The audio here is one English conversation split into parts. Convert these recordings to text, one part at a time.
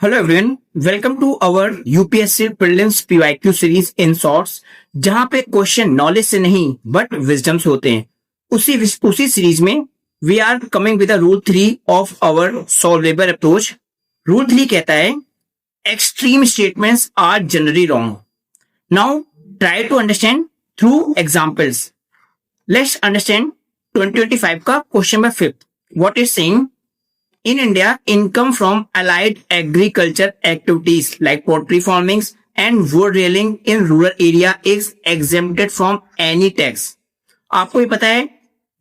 Hello everyone, welcome to our UPSC prelims PYQ series in shorts, जहां पे question knowledge से नहीं but wisdom से होते हैं। उसी सीरीज में we are coming with rule 3 of our solvable approach. Rule 3 कहता है extreme statements are generally wrong. Now try to understand through examples. Let's understand 2025 का question number 5। What is saying? In India, income from allied agriculture activities like poultry farming and wood rearing in rural area is exempted from any tax. आपको ये पता है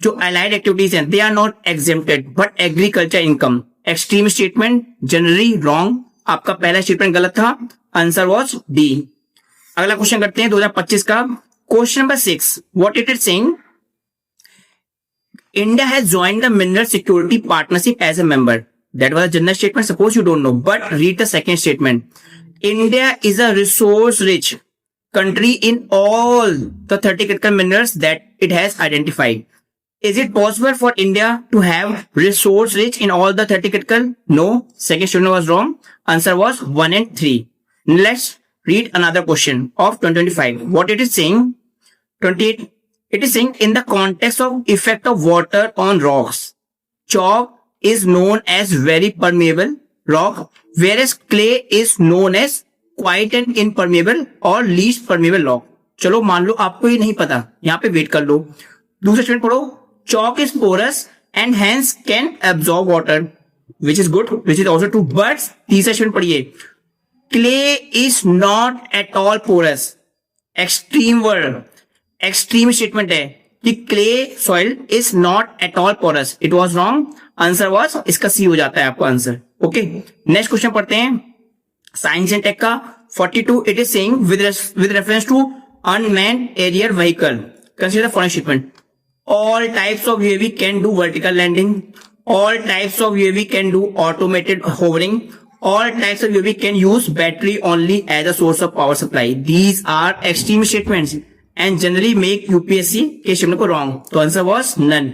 जो allied activities हैं, they are not exempted, but agriculture income. Extreme statement, generally wrong. आपका पहला statement गलत था, आंसर was D. अगला क्वेश्चन करते हैं 2025 का question number 6. What it is saying? India has joined the Mineral Security Partnership as a member. That was a general statement. Suppose you don't know, but read the second statement. India is a resource-rich country in all the 30 critical minerals that it has identified. Is it possible for India to have resource-rich in all the 30 critical? No. Second statement was wrong. Answer was 1 and 3. Let's read another question of 2025. What it is saying? 28. It is saying in the context of effect of water on rocks, chalk is known as very permeable rock, whereas clay is known as quite an impermeable or least permeable rock. चलो मान लो आपको ये नहीं पता, यहाँ पे wait कर लो। दूसरा स्टेटमेंट पढ़ो, chalk is porous and hence can absorb water, which is good, which is also true. But तीसरा स्टेटमेंट पढ़िए, clay is not at all porous. Extreme word, extreme statement है कि clay soil is not at all porous. It was wrong, answer was इसका C हो जाता है आपका answer. Okay, next question पढ़ते हैं साइंस एंड टेक का 42. It is saying with reference to unmanned aerial vehicle consider following statement. All types of UAV can do vertical landing, all types of UAV can do automated hovering, all types of UAV can use battery only as a source of power supply. These are extreme statements and generally make UPSC के statement को wrong. तो answer was none.